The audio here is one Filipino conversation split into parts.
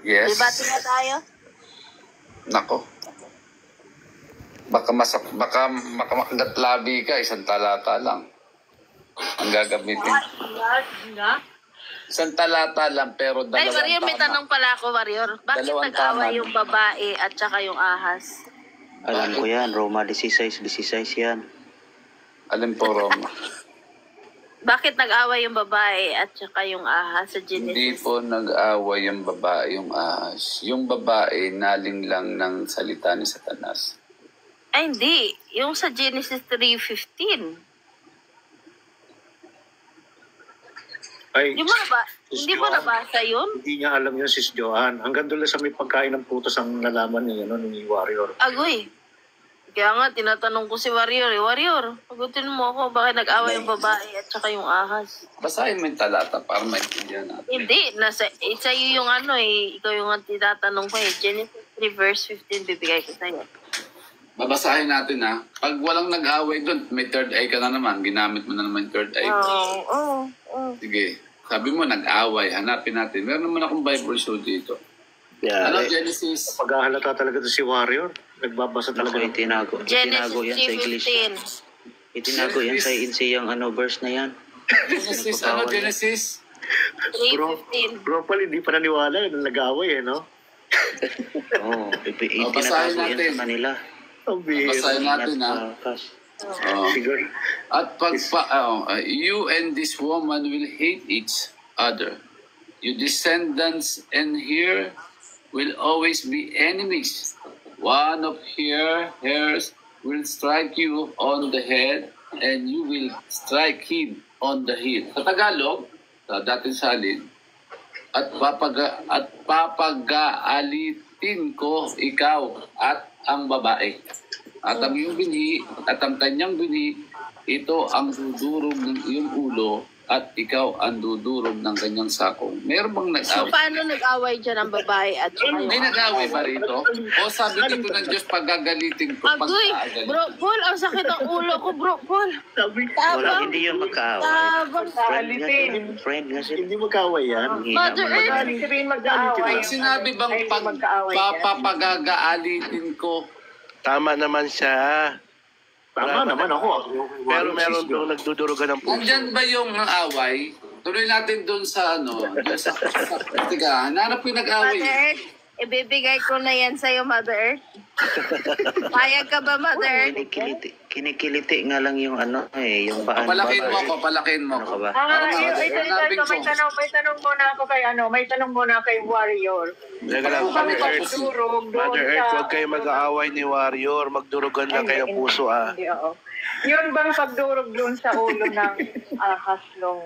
Yes. Debate na tayo. Nako. Baka makagat labi ka, isang talata lang. Ang gagamitin. Isang talata lang, pero dalawang Ay, Warrior, may tanong pala ako, Warrior. Bakit Dalawang nag-away tama. yung babae at saka yung ahas? Alam ko yan, Roma 16 yan. Alin po, Roma? Bakit nag-away yung babae at saka yung ahas sa Hindi Genesis? po nag-away yung babae, yung ahas. Yung babae, naling lang ng salita ni Satanas. Ay, hindi. Yung sa Genesis 3:15. Ay, Hindi mo nabasa yun? hindi niya alam yun, Sis Joanne. Hanggang doon lang sa may pagkain ng putos ang nalaman ni Warrior. Agoy. Kaya nga, tinatanong ko si Warrior. Warrior, pagutin mo ako. Bakit nag-away yung babae at saka yung ahas? Basahin mo yung talata para maintindihan natin. Hindi. Sa'yo yung ano eh. Ikaw yung tinatanong ko eh. Genesis 3 verse 15, bibigay ko sa'yo. Babasahin natin ha. Pag walang nag-away doon, may third eye ka na naman. Ginamit mo na naman yung third eye. Oo. Sige. Sabi mo, nag-away. Hanapin natin. Meron naman akong Bible show dito. Yeah, Ano, Genesis? Paghahalata talaga to si Warrior. Nagbabasa talaga. Itinago Genesis yan sa English. 3:15. Itinago yan sa insiyang verse na yan. Genesis, ano, Genesis? 3:15. Bro, pala hindi pa naniwala na nag-away no? Oo, basahin itinago yan natin. sa kanila. Ang bihira. Basahin natin ha. Oh. Siguro. At you and this woman will hate each other. Your descendants and her will always be enemies. One of her hairs will strike you on the head, and you will strike him on the heel. Sa Tagalog, sa dating salin, at papagaalitin ko ikaw at ang babae. At ang iyong binhi, at ang kanyang binhi, ito ang dudurog ng iyong ulo, at ikaw ang dudurog ng kanyang sakong. Meron bang So, nag-away? paano nag-away dyan ang babae at saka yung May ahas? nag-away ba rito? O sabi dito ng Diyos, pagagalitin ko, Agoy! Bro, Paul, ang sakit ang ulo ko, bro, Paul. Sabi, Wala, Tabang. hindi yun magkaaway. Tabang. Friend nga sila. hindi magkaway yan. Mother Earth. Pag sinabi bang papagagaalitin ko, Tama naman siya. Tama naman ako. Pero meron doon nagdudurugan ng puso. nandyan ba yung away? Tuloy natin doon sa Tiga, hanap ko yung nag-away. Mother Earth, ibibigay ko na yan sa'yo, Mother Earth. Payag ka ba, Mother Earth? Kinikiliti nga lang yung yung paan. Papalakin mo ako, palakin mo Ano ka ako. ba? May tanong muna kay Warrior. Teka lang, Kung Mother Earth. pagdurog doon Mother Earth, huwag kayo mag-aaway ni Warrior. Magdurugan lang kayo ng puso Hindi, oo. Yun bang pagdurog doon sa ulo ng ahas ng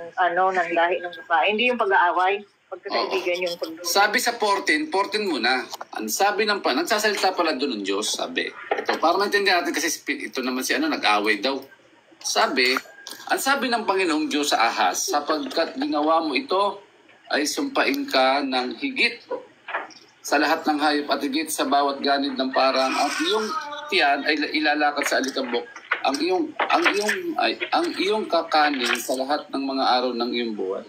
lahi ng babae? Hindi yung pag-aaway? Pagkakaibigan yung pagdurog. Sabi sa 14 muna. Ang sabi ng nagsasalita pala doon ng Diyos, sabi. Ito, para maintindihan natin kasi ito naman si nag-away daw. Sabi, ang sabi ng Panginoong Diyos sa ahas, sapagkat ginawa mo ito, ay sumpain ka ng higit sa lahat ng hayop at higit sa bawat ganid ng parang at iyong tiyan ay ilalakad sa alikabok. Ang iyong kakanin sa lahat ng mga araw ng iyong buwan.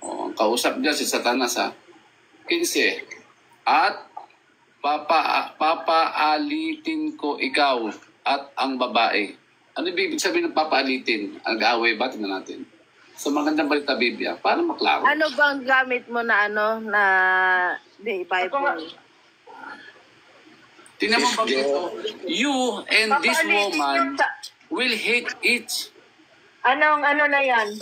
O, ang kausap niya si Satanas 15. At papaalitin ko ikaw at ang babae. Ano ibig sabihin ng papaalitin? Ang-away ba? Tingnan natin. Sa magandang balita Biblia, para maklaro. Ano bang gamit mo na Bible? Tingnan mo ba dito? You and this woman will hate each. Ano na yan?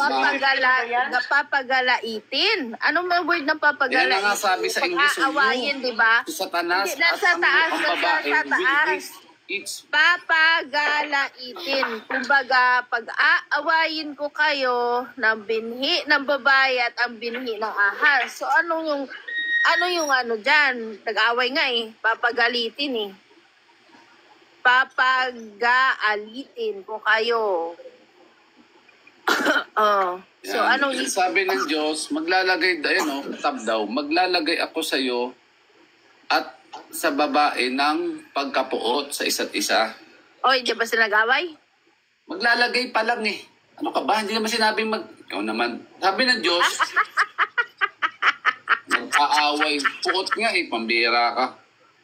Papagalaitin. Anong may word ng papagalaitin? Yan ang nga sabi sa English. Pag-aawayin, di ba? Si Satanas Hindi, nasa taas, ang babae nasa will taas. hate each. Papagalaitin. Kumbaga, pag-aawayin ko kayo ng binhi ng babae at ang binhi ng ahas. So, ano yung dyan? Nag-away nga eh. Papagalitin eh. Papagaalitin ko kayo. So, Yan. anong Sabi ng Diyos, maglalagay maglalagay ako sa iyo at sa babae ng pagkapuot sa isa't isa. Oy, di ba sila nag-away? Maglalagay pa lang eh. Ano ka ba? Hindi naman sinabing Ikaw naman. Sabi ng Diyos, Aaway. Puot nga eh, pambira ka.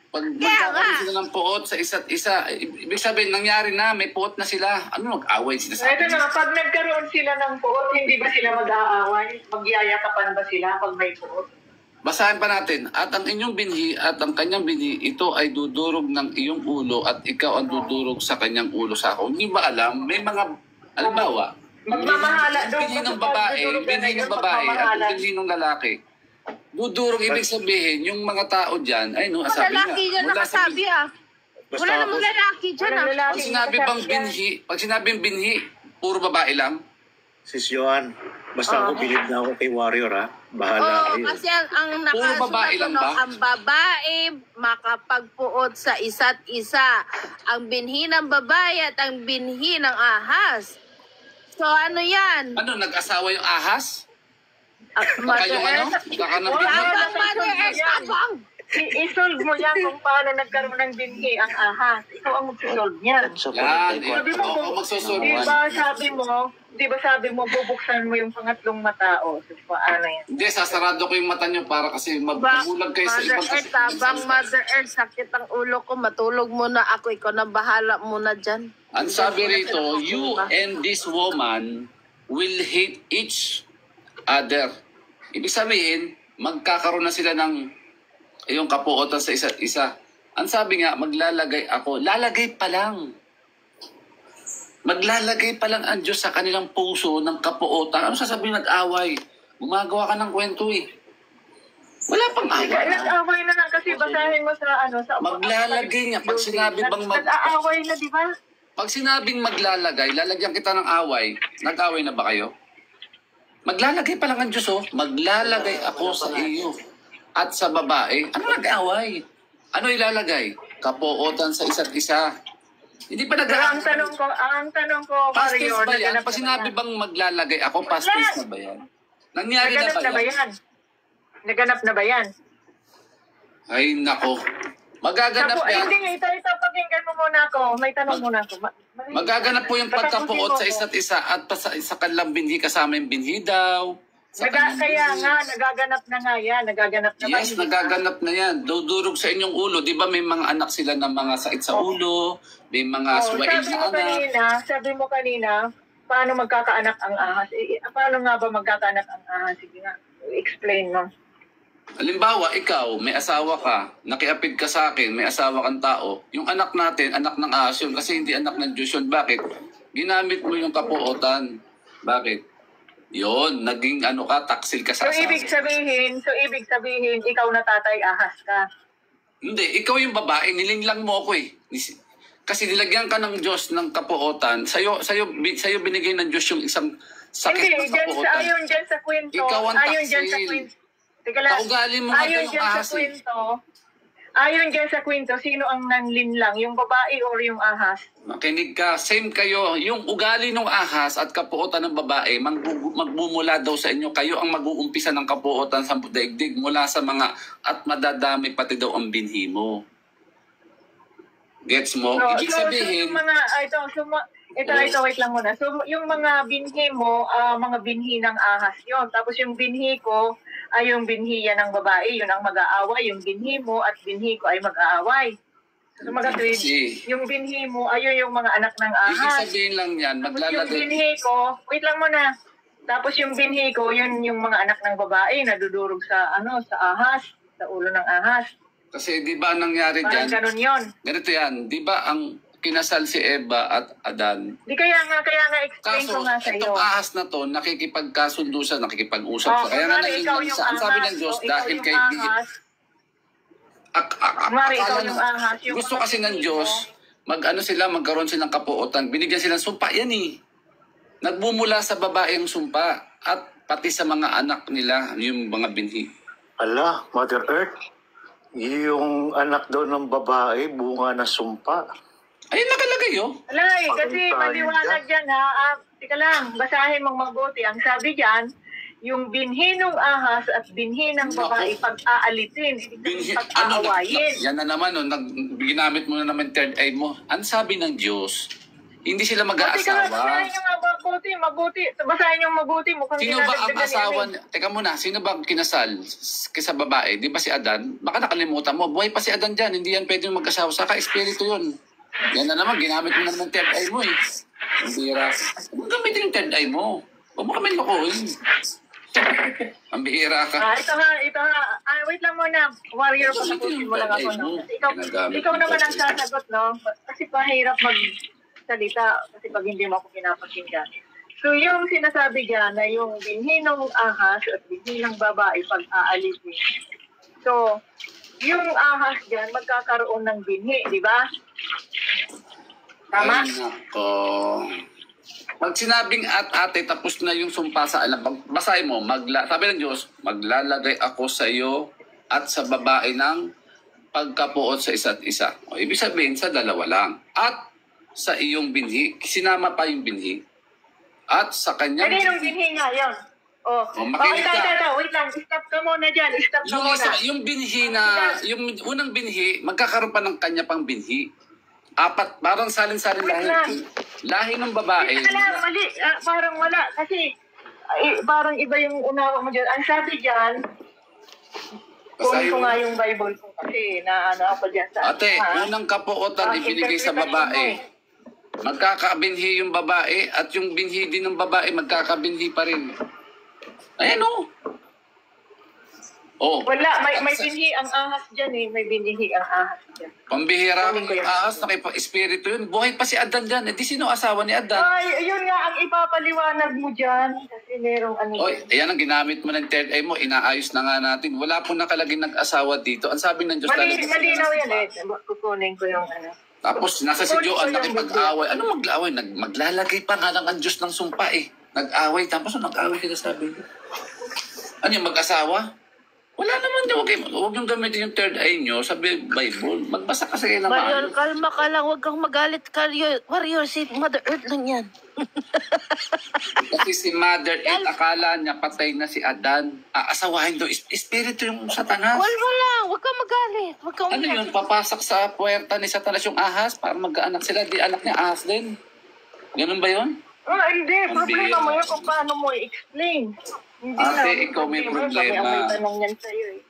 Pag magkakaroon sila ng puot sa isa't isa, ibig sabihin, nangyari na, may puot na sila. Ano mag-away sila sa Ito akin? na, pag nagkaroon sila ng puot, hindi ba sila mag-aaway? Magyayakapan ba sila pag may puot? Basahin pa natin. At ang inyong binhi at ang kanyang binhi, ito ay dudurog ng iyong ulo at ikaw ang dudurog sa kanyang ulo sa ako. Hindi ba alam? May mga, alimbawa, Magmamahala doon. binhi ng babae, binhi ng babae at binhi ng lalaki. Dudurog, ibig sabihin, yung mga tao dyan, ay no, sabi nga. Lalaki dyan mula sa nakasabi ah. Basta Wala namang lalaki dyan ah. Pag sinabi bang binhi, pag sinabing binhi, puro babae lang. Sis Joan, basta ako bilib na ako kay Warrior ha. Bahala Oo, kayo. kasi ang Puro babae lang ba? ang babae makapagpuot sa isa't isa. Ang binhi ng babae at ang binhi ng ahas. So ano yan? Ano, nag-asawa yung ahas? Baka Mother yung ano? Earth. Baka ng binhi? Tabang, Mother Earth, tabang! I-solve mo yan kung paano nagkaroon ng binhi ang ahas. Ikaw ang mag-solve niyan. Yan, Sabi mo, ako magsusunod. di ba sabi mo, bubuksan mo yung pangatlong mata o so, paano yan? Hindi, sasarado ko yung mata nyo para kasi magbulag kayo sa Mother ibang Earth, tabang Mother Earth, sakit ang ulo ko, matulog muna ako, ikaw na bahala muna dyan. Ang sabi rito, you and this woman will hate each other. Ibig sabihin, magkakaroon na sila ng yung kapuotan sa isa't isa. Ang sabi nga, maglalagay ako. Lalagay pa lang. Maglalagay pa lang ang Diyos sa kanilang puso ng kapuotan. Ano sasabihin nag-away? Gumagawa ka ng kwento eh. Wala pang away. Nag-aaway na lang kasi basahin mo sa ano. Sa Maglalagay niya. Pag sinabing bang Nag-aaway na, di ba? Pag sinabing maglalagay, lalagyan kita ng away. Nag-away na ba kayo? Maglalagay pa lang ang Diyos, oh. Maglalagay ako sa iyo at sa babae. Ano nag-away? Ano ilalagay? Kapuotan sa isa't isa. Hindi pa Pero ang nag-away. tanong ko, Past tense Mario, ba yan? naganap Pag na sinabi ba bang maglalagay ako, past tense na ba yan? Nangyari na Naganap na ba ba yan? yan? Naganap na ba yan? Ay, nako. Magaganap yan. Hindi, ito, pakinggan mo muna ako. May tanong muna ako. Magaganap po yung pagkapuot sa isa't isa at sa kanilang binhi kasama yung binhi daw. Kaya nga, nagaganap na nga yan. Nagaganap na ba? Yes, nagaganap na yan. Dudurog sa inyong ulo. Di ba may mga anak sila ng mga sakit sa ulo? May mga suwain na anak. Sabi mo kanina, paano magkakaanak ang ahas? Paano nga ba magkakaanak ang ahas? Sige nga, explain mo. Halimbawa, ikaw, may asawa ka, nakiapid ka sa akin, may asawa kang tao. Yung anak natin, anak ng ahas yun, kasi hindi anak ng Diyos yun. Bakit? Ginamit mo yung kapuotan. Bakit? Yun, naging ano ka, taksil ka sa So, asawa. ibig sabihin, ikaw na tatay, ahas ka. Hindi, ikaw yung babae, nilinglang mo ako eh. Kasi nilagyan ka ng Diyos ng kapuotan. Sa'yo binigay ng Diyos yung isang sakit Hindi, na kapuotan. ayon dyan sa kwento. Ikaw ang Ayon dyan sa taksil. kwento. Teka lang. Kaugali mo nga Ayon yung dyan sa ahas eh. kwento. Ayon dyan sa kwento, sino ang nanlinlang? Yung babae or yung ahas? Makinig ka, same kayo. Yung ugali ng ahas at kapuotan ng babae, magmumula daw sa inyo. Kayo ang mag-uumpisa ng kapuotan sa daigdig mula sa mga at madadami pati daw ang binhi mo. Gets mo? Ibig sabihin, yung mga, ito, wait lang muna. So, yung mga binhi mo, mga binhi ng ahas yon. Tapos yung binhi ko, ay yung binhi yan ng babae. Yun ang mag-aaway. Yung binhi mo at binhi ko ay mag-aaway. So, mag-twin. Yung binhi mo, ayun yung mga anak ng ibig ahas. sabihin lang yan, Tapos yung maglalagay. binhi ko, wait lang muna. Tapos yung binhi ko, yun yung mga anak ng babae na dudurog sa, sa ahas, sa ulo ng ahas. Kasi di ba ang nangyari Parang dyan? ganun yun. Ganito yan, di ba ang kinasal si Eva at Adan? Di kaya nga explain Kaso, ko nga sa iyo. itong ahas na to, nakikipagkasundo siya, nakikipag-usap siya. Kaya nga naging bansa. Ang sabi ng Diyos, dahil kay... Ikaw yung ahas. Yung Gusto kasi ng Diyos, magkaroon silang kapuotan. Binigyan silang sumpa. Yan eh. Nagbumula sa babae ang sumpa. At pati sa mga anak nila, yung mga binhi. Ala, Mother Earth, yung anak daw ng babae, bunga na sumpa. Ayun, nakalagay oh. Alay, kasi maliwanag dyan ha. Tika lang, basahin mong mabuti. Ang sabi dyan, yung binhi ng ahas at binhi ng babae pag-aalitin, pag-aawayin. Yan na naman, oh, ginamit mo na naman third eye mo. Ang sabi ng Diyos, hindi sila mag-aasawa. Basahin nyo nga mabuti. Basahin yung mabuti. Mukhang Sino ba ang dinadagdagan ni asawa Amin. niya? Teka muna, sino ba ang kinasal sa babae? Di ba si Adan? Baka nakalimutan mo, buhay pa si Adan dyan. Hindi yan pwedeng mag-asawa. Saka espiritu yun. Yan na naman, ginamit mo naman ng third eye mo eh. Ang bihira. Huwag gamitin yung third eye mo. Huwag mo kami lokohin. Ang bihira ka. Ito ha. Wait lang muna. Warrior, patapusin mo lang ako. No? Kasi ikaw naman ang sasagot, no? Kasi pahirap magsalita kasi pag hindi mo ako pinapakinggan. So yung sinasabi dyan na yung binhi ng ahas at binhi ng babae pag aalisin. So, yung ahas dyan magkakaroon ng binhi, di ba? Tama? Ay, nako. Pag sinabing at ate, tapos na yung sumpa sa alam. Basahin mo, sabi ng Diyos, maglalagay ako sa iyo at sa babae ng pagkapuot sa isa't isa. O, ibig sabihin, sa dalawa lang. At sa iyong binhi, sinama pa yung binhi. At sa kanyang... Ano yung binhi nga yun? Makinig ka. Wait lang. Stop ka muna dyan. Stop ka muna. Yung binhi yung unang binhi, magkakaroon pa ng kanya pang binhi. Apat, parang salin-salin Wait lang. lahi ng babae. Mali. Parang wala. Kasi parang iba yung unawa mo dyan. Ang sabi dyan, kunin ko nga yung Bible ko kasi ako dyan sa... Ate, unang kapuotan ibinigay sa babae. Magkakabinhi yung babae at yung binhi din ng babae magkakabinhi pa rin. Ayan o. Oh. Wala, may binhi ang ahas dyan eh. May binhi ang ahas dyan. Pambihira ang ahas, nakipag-espiritu yun. Buhay pa si Adan dyan. Di sino asawa ni Adan? Ay, yun nga ang ipapaliwanag mo dyan. Kasi merong ano. Oy, ayan ang ginamit mo ng third eye mo. Inaayos na nga natin. Wala po nakalaging nag-asawa dito. Ang sabi ng Diyos Malinaw yan eh. Kukunin ko yung ano. Tapos nasa si Joan nakipag-away. Ano mag-away? Maglalagay pa nga lang ang Diyos ng sumpa eh. Nag-away. Tapos nag-away sila sabi. Ano yung mag-asawa? Wala naman daw. Huwag yung gamitin yung third eye nyo sa Bible. Magbasa kasi kayo ng Warrior, kalma ka lang. Huwag kang magalit. Warrior, si Mother Earth lang yan. Kasi si Mother Earth, akala niya patay na si Adan. Aasawahin daw. Espiritu yung Satanas. Wala lang. Huwag kang magalit. Huwag kang Ano yun? Papasok sa puwerta ni Satanas yung ahas para mag-aanak sila. Di anak niya ahas din. Ganun ba yun? Hindi. Problema mo yun kung paano mo i-explain. Hindi Ate, na. ikaw may problema. May tanong yan sa'yo eh.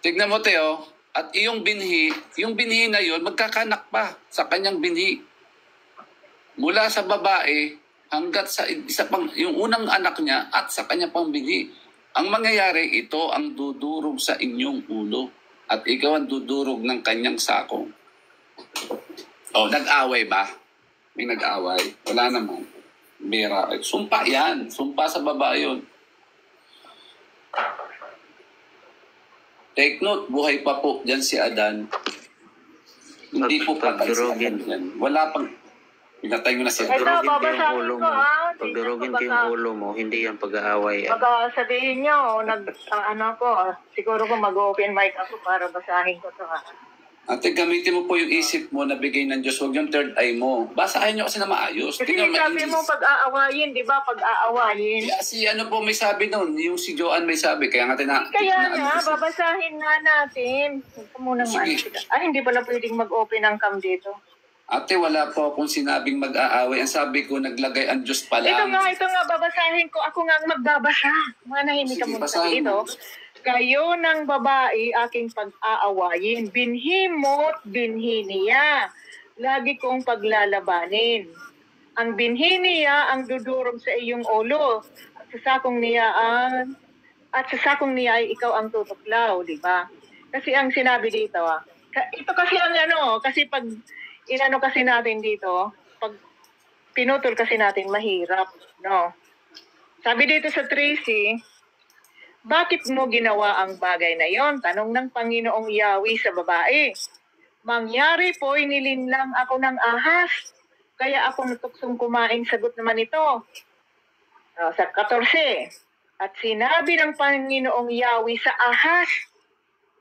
Tignan mo, Teo. At yung binhi na yun, magkakanak pa sa kanyang binhi. Mula sa babae hanggat sa isa pang, yung unang anak niya at sa kanya pang binhi. Ang mangyayari, ito ang dudurog sa inyong ulo. At ikaw ang dudurog ng kanyang sako. Nag-away ba? May nag-away? Wala naman. Bira. Sumpa yan. Sumpa sa babae yun. Take note, buhay pa po dyan si Adan. Hindi po patay si Adan dyan. Wala pang... Pinatay mo na siya. Ito, babasahin ko ha. Pagdurugin ko yung ulo mo, hindi yan pag-aaway. Baka sabihin nyo, siguro ko mag-open mic ako para basahin ko to ha. Ate, gamitin mo po yung isip mo na bigay ng Diyos. Huwag yung third eye mo. Basahin nyo kasi na maayos. Kasi sabi mo pag-aawayin, di ba? Pag-aawayin. Si ano po may sabi noon, yung si Joan may sabi. Kaya nga Kaya nga, babasahin nga natin. Ito muna nga. Hindi pala pwedeng mag-open ang cam dito. Ate, wala po akong sinabing mag-aaway. Ang sabi ko, naglagay ang Diyos pa lang. Ito nga, babasahin ko. Ako nga ang magbabasa. Manahimik ka muna dito. Kayo ng babae aking pag-aawayin. Binhi mo't binhi niya. Lagi kong paglalabanin. Ang binhi niya ang dudurog sa iyong ulo. At sa sakong niya ay ikaw ang tutuklaw, di ba? Kasi ang sinabi dito, ito kasi ang kasi pag inano kasi natin dito, pag pinutol kasi natin mahirap, no? Sabi dito sa Tracy, bakit mo ginawa ang bagay na yon? Tanong ng Panginoong Yahweh sa babae. Mangyari po, nilinlang ako ng ahas. Kaya ako natuksong kumain, sagot naman ito. Sa 14. At sinabi ng Panginoong Yahweh sa ahas,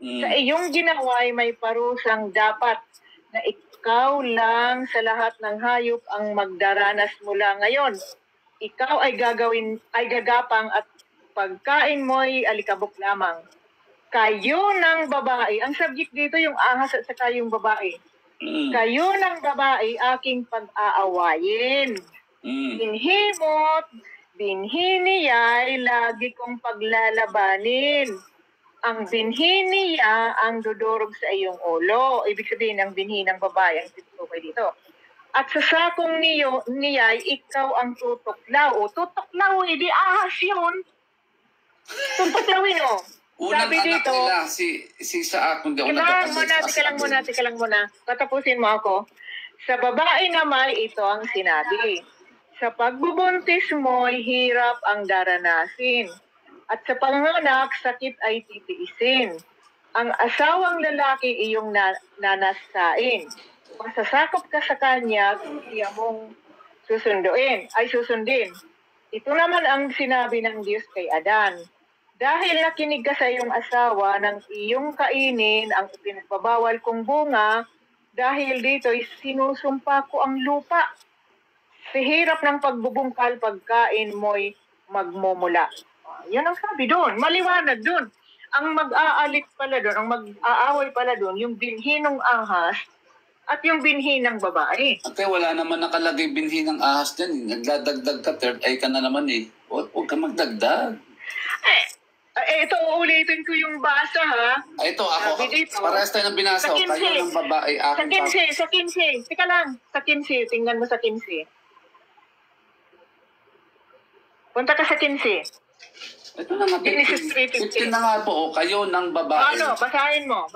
sa iyong ginawa ay may parusang dapat na ikaw lang sa lahat ng hayop ang magdaranas mula ngayon. Ikaw ay gagapang at pagkain mo'y alikabok lamang. Kayo ng babae, ang subject dito yung ahas at saka yung babae. Kayo ng babae aking pag-aawayin. Binhi mo't binhi niya'y lagi kong paglalabanin. Ang binhi niya ang dudurog sa iyong ulo. Ibig sabihin, ang binhi ng babae ang tinutukoy dito. At sa sakong niya'y ikaw ang tutuklaw. O, tutuklaw, hindi ahas yun. Tutuklawin, o. Unang Sabi anak dito, nila, si Saak, hindi ako Tika lang muna. Patapusin mo ako. Sa babae naman, ito ang sinabi. Sa pagbubuntis mo'y hirap ang daranasin. At sa panganak, sakit ay titiisin. Ang asawang lalaki iyong nanasain. Masasakop ka sa kanya, iya mong susundin. Ito naman ang sinabi ng Diyos kay Adan. Dahil nakinig ka sa iyong asawa ng iyong kainin ang ipinagbabawal kong bunga, dahil dito'y sinusumpa ko ang lupa. Sa hirap ng pagbubungkal, pagkain mo'y magmumula. Yan ang sabi doon. Maliwanag doon. Ang mag-aalit pala doon, ang mag-aaway pala doon, yung binhi ng ahas at yung binhi ng babae. Ate, wala naman nakalagay binhi ng ahas dyan. Nagdadagdag ka, third eye ka na naman eh. Huwag ka magdagdag. Ito, uulitin ko yung basa, ha? Ito, ako. Sabi dito, Parehas tayo ng binasa. sa 15. Kayo ng babae, akin Sa 15. Tika lang. Sa 15. Tingnan mo sa 15. Punta ka sa 15. Ito na nga, Genesis 15 na nga po, kayo ng babae. Basahin mo.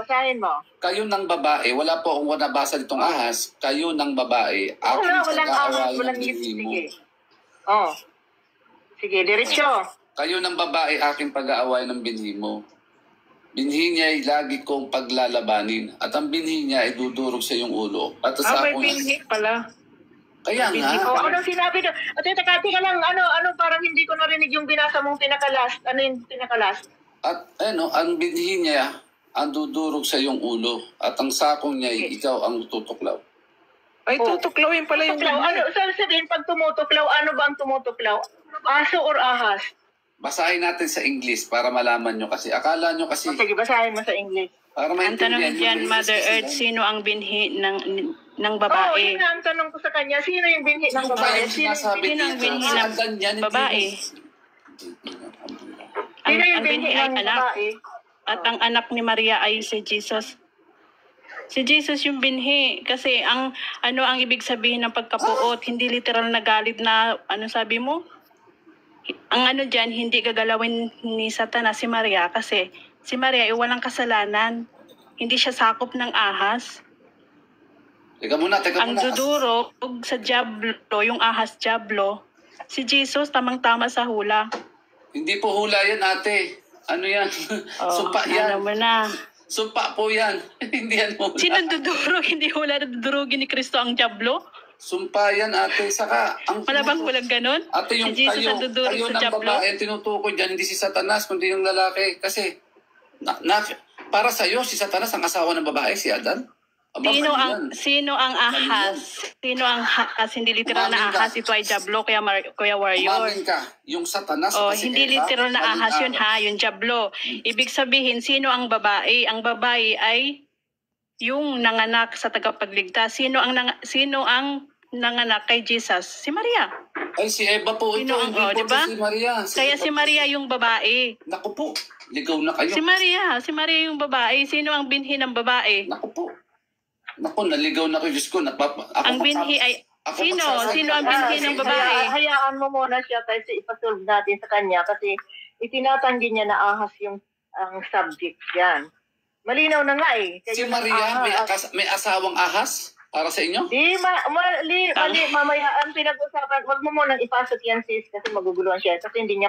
Kayo ng babae, wala po akong nabasa ditong ahas. Kayo ng babae, akin Walang ahas, pag-aaway walang ng binhi mo. Sige. Sige, diretso. Kayo ng babae, aking pag-aaway ng binhi mo. Binhi niya ay lagi kong paglalabanin. At ang binhi niya ay dudurog sa iyong ulo. At sa May binhi pala. Kaya nga. Ano sinabi doon? Teka lang, ano, parang hindi ko narinig yung binasa mong pinaka-last. Ano yung pinaka-last? At ang binhi niya, ang dudurog sa iyong ulo. At ang sakong niya, ikaw ang tutuklaw. Ay, tutuklawin pala yung Tutuklaw. Ano, sabihin, pag tumutuklaw, ano ba ang tumutuklaw? Aso or ahas? Basahin natin sa English para malaman nyo kasi. Akala nyo kasi, Sige, basahin mo sa English. para Ang tanong maintindihan dyan, nyo, Mother English Earth, sila. sino ang binhi ng Oo, babae? yun nga ang tanong ko sa kanya. Sino yung binhi ng Yung ba babae? yung sinasabi Sino ang dito? binhi Si ng Adan yan, hindi babae? Sino yung Ang binhi binhi ay ng anak. babae? At ang anak ni Maria ay si Jesus. Si Jesus yung binhi. Kasi ang ibig sabihin ng pagkapuot, hindi literal na galit na, sabi mo? Ang dyan, hindi gagalawin ni Satanas si Maria kasi si Maria ay walang kasalanan. Hindi siya sakop ng ahas. Teka muna. Ang dudurog sa Diablo, yung ahas Diablo, si Jesus tamang-tama sa hula. Hindi po hula yan, ate. Ano yan? Sumpa yan. Ano mo na. Sumpa po yan. Hindi yan hula. Sino dudurog? Hindi hula na dudurugin ni Kristo ang Diablo? Sumpa yan, ate. Saka, Malabang walang ganun? ate, yung Si Jesus ang dudurog kayo sa ng Diablo? babae, tinutukoy dyan, hindi si Satanas, kundi yung lalaki. Kasi, para sa'yo, si Satanas ang asawa ng babae, si Adan. Aba, Sino mali ang yan. sino ang ahas? Sino ang ahas? Hindi literal na Umamin ka. ahas. Ito ay Diablo, Kuya Warrior. Umamin ka, yung Satanas. Oh, kasi hindi Eva, literal na ahas yun ha, yung Diablo. Ibig sabihin, sino ang babae? Ang babae ay yung nanganak sa tagapagligtas. Sino ang nanganak kay Jesus? Si Maria. Ay, si Eva po ito. Sino ang- Hindi po diba? ito si Maria. Kaya Eva si po. Maria yung babae. Naku po, ligaw na kayo. Si Maria yung babae. Sino ang binhi ng babae? Naku po. Naku, naligaw na kayo. Diyos ko, Ang binhi ay sino ang binhi ng babae? Hayaan mo muna siya kasi ipasolve natin sa kanya kasi itinatanggi niya na ahas yung ang subject yan. Malinaw na nga eh. Si Kayo Maria, ahas. may asawang ahas para sa inyo? Di, mali, mamaya ang pinag-usapan. Wag mo munang ipasok yan sis kasi maguguluhan siya kasi hindi niya